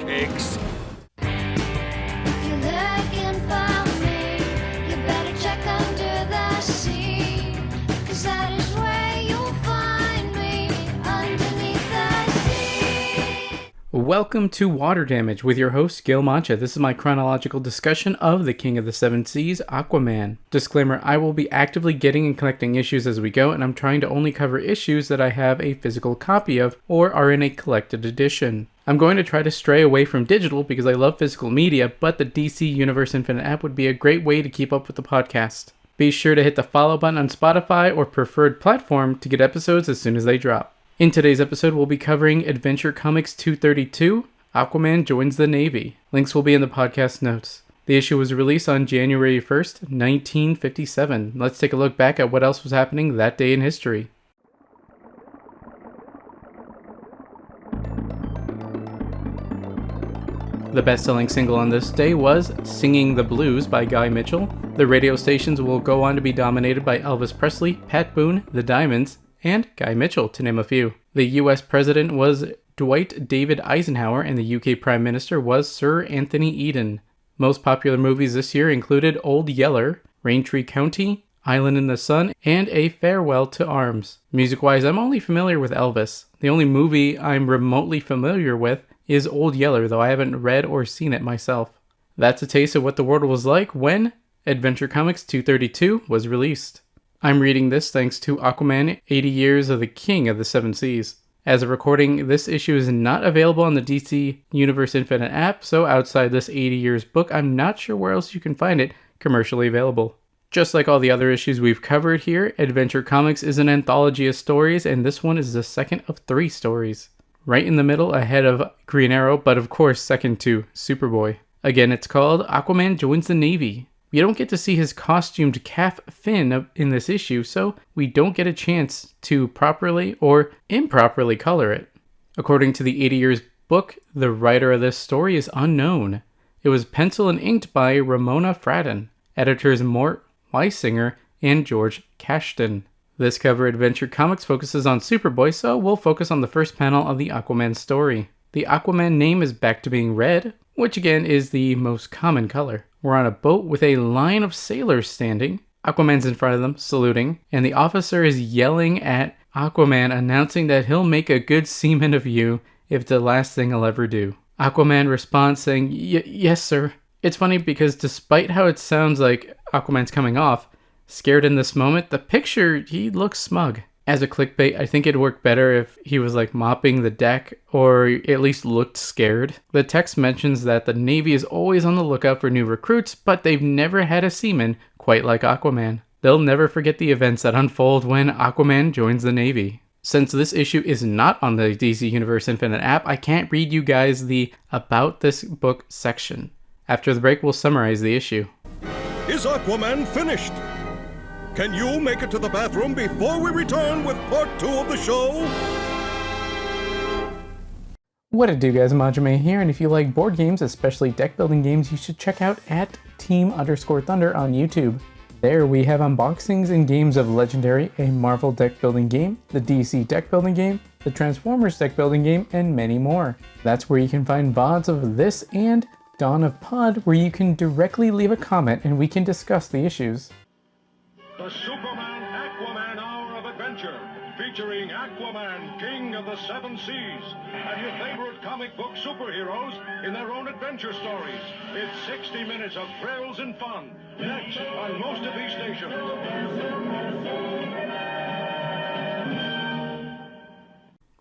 antics. If you're looking for me, you better check under the sea, 'cause that is where you'll find me, underneath the sea. Welcome to Water Damage with your host, Gil Mancha. This is my chronological discussion of the King of the Seven Seas, Aquaman. Disclaimer, I will be actively getting and collecting issues as we go, and I'm trying to only cover issues that I have a physical copy of or are in a collected edition. I'm going to try to stray away from digital because I love physical media, but the DC Universe Infinite app would be a great way to keep up with the podcast. Be sure to hit the follow button on Spotify or preferred platform to get episodes as soon as they drop. In today's episode, we'll be covering Adventure Comics 232, Aquaman Joins the Navy. Links will be in the podcast notes. The issue was released on January 1st, 1957. Let's take a look back at what else was happening that day in history. The best-selling single on this day was Singing the Blues by Guy Mitchell. The radio stations will go on to be dominated by Elvis Presley, Pat Boone, The Diamonds, and Guy Mitchell, to name a few. The US President was Dwight David Eisenhower, and the UK Prime Minister was Sir Anthony Eden. Most popular movies this year included Old Yeller, Raintree County, Island in the Sun, and A Farewell to Arms. Music-wise, I'm only familiar with Elvis. The only movie I'm remotely familiar with is Old Yeller, though I haven't read or seen it myself. That's a taste of what the world was like when Adventure Comics 232 was released. I'm reading this thanks to Aquaman 80 Years of the King of the Seven Seas. As of recording, this issue is not available on the DC Universe Infinite app, so outside this 80 Years book, I'm not sure where else you can find it commercially available. Just like all the other issues we've covered here, Adventure Comics is an anthology of stories, and this one is the second of 3 stories. Right in the middle, ahead of Green Arrow, but of course second to Superboy. Again, it's called Aquaman Joins the Navy. We don't get to see his costumed calf fin in this issue, so we don't get a chance to properly or improperly color it. According to the 80 Years book, the writer of this story is unknown. It was pencil and inked by Ramona Fradon, editors Mort Weisinger and George Cashton. This cover, Adventure Comics, focuses on Superboy, so we'll focus on the first panel of the Aquaman story. The Aquaman name is back to being red, which again is the most common color. We're on a boat with a line of sailors standing. Aquaman's in front of them, saluting, and the officer is yelling at Aquaman, announcing that he'll make a good seaman of you if it's the last thing he'll ever do. Aquaman responds saying, yes, sir. It's funny because despite how it sounds like Aquaman's coming off, scared in this moment, the picture, he looks smug. As a clickbait, I think it'd work better if he was like mopping the deck or at least looked scared. The text mentions that the Navy is always on the lookout for new recruits, but they've never had a seaman quite like Aquaman. They'll never forget the events that unfold when Aquaman joins the Navy. Since this issue is not on the DC Universe Infinite app, I can't read you guys the About This Book section. After the break, we'll summarize the issue. Is Aquaman finished? Can you make it to the bathroom before we return with part 2 of the show? What it do, guys? Manjoume here, and if you like board games, especially deck building games, you should check out at Team_Thunder on YouTube. There we have unboxings and games of Legendary, a Marvel deck building game, the DC deck building game, the Transformers deck building game, and many more. That's where you can find VODs of this and Dawn of Pod, where you can directly leave a comment and we can discuss the issues. The Superman Aquaman Hour of Adventure, featuring Aquaman, King of the Seven Seas, and your favorite comic book superheroes in their own adventure stories. It's 60 minutes of thrills and fun, next on most of these stations.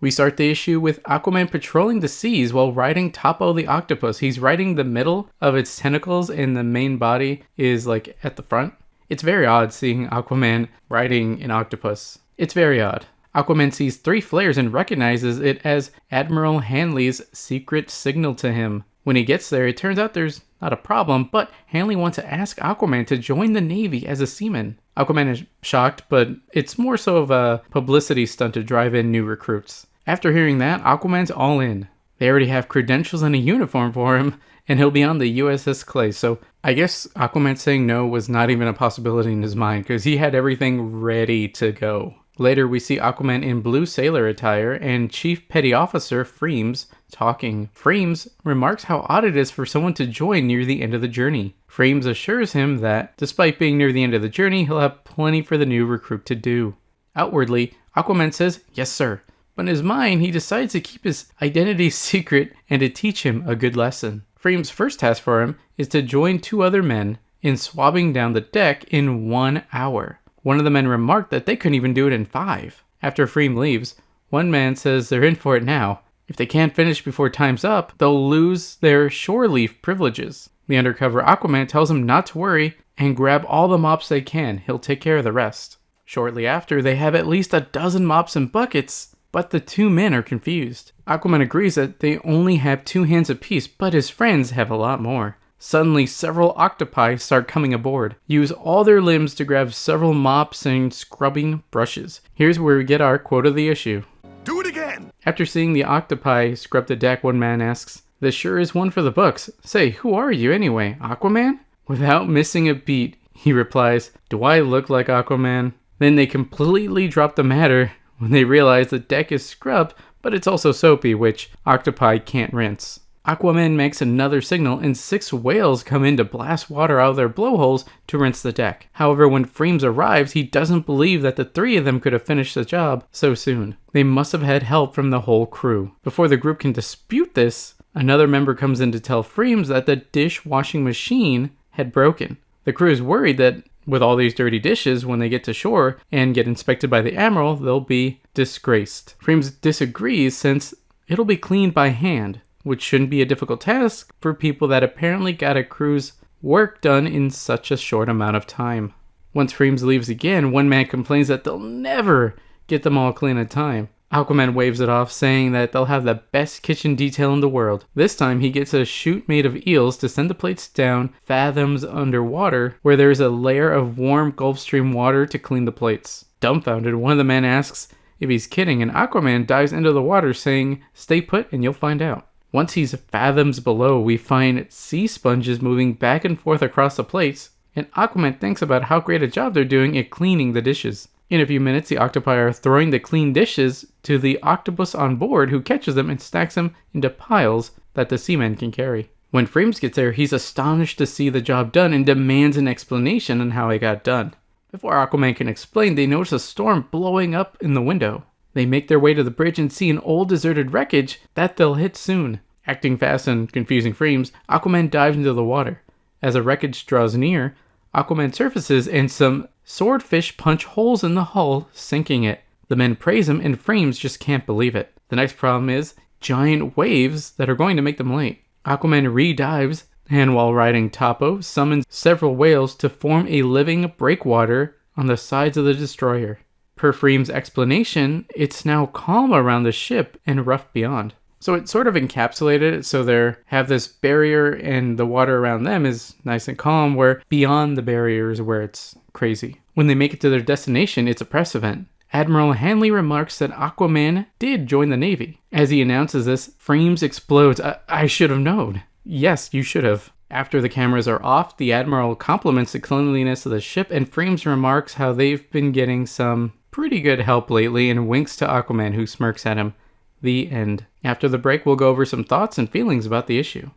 We start the issue with Aquaman patrolling the seas while riding Topo the octopus. He's riding the middle of its tentacles and the main body is like at the front. It's very odd seeing Aquaman riding an octopus. It's very odd. Aquaman sees 3 flares and recognizes it as Admiral Hanley's secret signal to him. When he gets there, it turns out there's not a problem, but Hanley wants to ask Aquaman to join the Navy as a seaman. Aquaman is shocked, but it's more so of a publicity stunt to drive in new recruits. After hearing that, Aquaman's all in. They already have credentials and a uniform for him, and he'll be on the USS Clay, so I guess Aquaman saying no was not even a possibility in his mind, because he had everything ready to go. Later, we see Aquaman in blue sailor attire and Chief Petty Officer Freems talking. Freems remarks how odd it is for someone to join near the end of the journey. Freems assures him that, despite being near the end of the journey, he'll have plenty for the new recruit to do. Outwardly, Aquaman says, "Yes, sir," but in his mind, he decides to keep his identity secret and to teach him a good lesson. Freems' first task for him is to join 2 other men in swabbing down the deck in 1 hour. One of the men remarked that they couldn't even do it in 5. After Freem leaves, one man says they're in for it now. If they can't finish before time's up, they'll lose their shore leave privileges. The undercover Aquaman tells him not to worry and grab all the mops they can. He'll take care of the rest. Shortly after, they have at least a dozen mops and buckets, but the 2 men are confused. Aquaman agrees that they only have 2 hands apiece, but his friends have a lot more. Suddenly, several octopi start coming aboard. Use all their limbs to grab several mops and scrubbing brushes. Here's where we get our quote of the issue. Do it again! After seeing the octopi scrub the deck, one man asks, "This sure is one for the books. Say, who are you anyway, Aquaman?" Without missing a beat, he replies, "Do I look like Aquaman?" Then they completely drop the matter when they realize the deck is scrubbed, but it's also soapy, which octopi can't rinse. Aquaman makes another signal and 6 whales come in to blast water out of their blowholes to rinse the deck. However, when Freems arrives, he doesn't believe that the 3 of them could have finished the job so soon. They must have had help from the whole crew. Before the group can dispute this, another member comes in to tell Freems that the dishwashing machine had broken. The crew is worried that with all these dirty dishes, when they get to shore and get inspected by the Admiral, they'll be disgraced. Freems disagrees since it'll be cleaned by hand, which shouldn't be a difficult task for people that apparently got a crew's work done in such a short amount of time. Once Freems leaves again, one man complains that they'll never get them all clean in time. Aquaman waves it off, saying that they'll have the best kitchen detail in the world. This time, he gets a chute made of eels to send the plates down fathoms underwater, where there is a layer of warm Gulf Stream water to clean the plates. Dumbfounded, one of the men asks if he's kidding, and Aquaman dives into the water, saying, "Stay put and you'll find out." Once he's fathoms below, we find sea sponges moving back and forth across the plates, and Aquaman thinks about how great a job they're doing at cleaning the dishes. In a few minutes, the octopi are throwing the clean dishes to the octopus on board, who catches them and stacks them into piles that the seamen can carry. When Freems gets there, he's astonished to see the job done and demands an explanation on how it got done. Before Aquaman can explain, they notice a storm blowing up in the window. They make their way to the bridge and see an old deserted wreckage that they'll hit soon. Acting fast and confusing Freems, Aquaman dives into the water. As the wreckage draws near, Aquaman surfaces and some swordfish punch holes in the hull, sinking it. The men praise him and Freems just can't believe it. The next problem is giant waves that are going to make them late. Aquaman re-dives and while riding Topo, summons several whales to form a living breakwater on the sides of the destroyer. Per Freems' explanation, it's now calm around the ship and rough beyond. So it sort of encapsulated it, so they have this barrier and the water around them is nice and calm, where beyond the barrier is where it's crazy. When they make it to their destination, it's a press event. Admiral Hanley remarks that Aquaman did join the Navy. As he announces this, Freems explodes. I should have known. Yes, you should have. After the cameras are off, the Admiral compliments the cleanliness of the ship, and Freems remarks how they've been getting some pretty good help lately and winks to Aquaman, who smirks at him. The end. After the break, we'll go over some thoughts and feelings about the issue.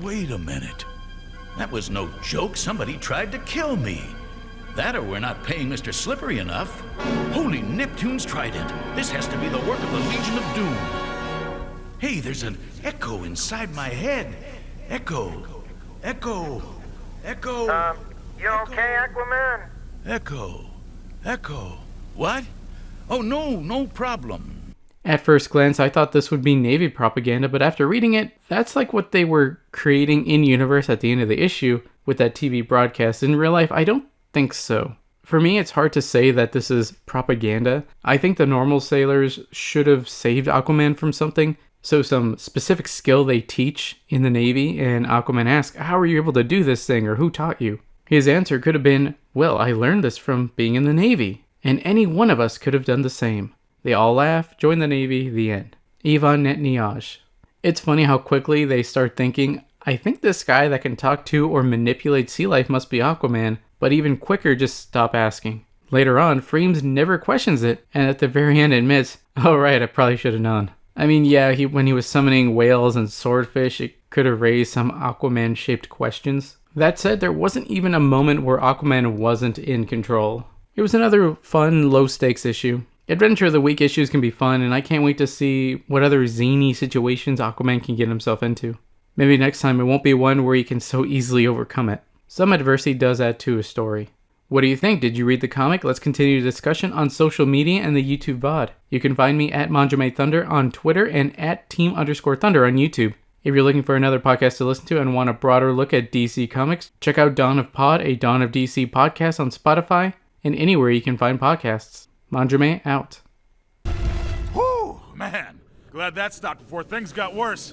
Wait a minute. That was no joke. Somebody tried to kill me. That or we're not paying Mr. Slippery enough. Holy Neptune's trident. This has to be the work of the Legion of Doom. Hey, there's an echo inside my head. Echo. Echo. Echo. You okay, Aquaman? Echo. Echo. What? Oh, no problem. At first glance, I thought this would be Navy propaganda, but after reading it, that's like what they were creating in-universe at the end of the issue with that TV broadcast. In real life, I don't think so. For me, it's hard to say that this is propaganda. I think the normal sailors should have saved Aquaman from something. So some specific skill they teach in the Navy, and Aquaman asks, "How are you able to do this thing?" or "Who taught you?" His answer could have been, "Well, I learned this from being in the Navy." And any one of us could have done the same. They all laugh, join the Navy, the end. Ivan Netanyahu. It's funny how quickly they start thinking, I think this guy that can talk to or manipulate sea life must be Aquaman, but even quicker just stop asking. Later on, Frames never questions it, and at the very end admits, "Oh right, I probably should have known." I mean, yeah, when he was summoning whales and swordfish, it could have raised some Aquaman-shaped questions. That said, there wasn't even a moment where Aquaman wasn't in control. It was another fun, low-stakes issue. Adventure of the Week issues can be fun, and I can't wait to see what other zany situations Aquaman can get himself into. Maybe next time it won't be one where he can so easily overcome it. Some adversity does add to a story. What do you think? Did you read the comic? Let's continue the discussion on social media and the YouTube VOD. You can find me at ManjoumeThunder on Twitter and at Team_Thunder on YouTube. If you're looking for another podcast to listen to and want a broader look at DC Comics, check out Dawn of Pod, a Dawn of DC podcast on Spotify and anywhere you can find podcasts. Manjoume out. Whew, man. Glad that stopped before things got worse.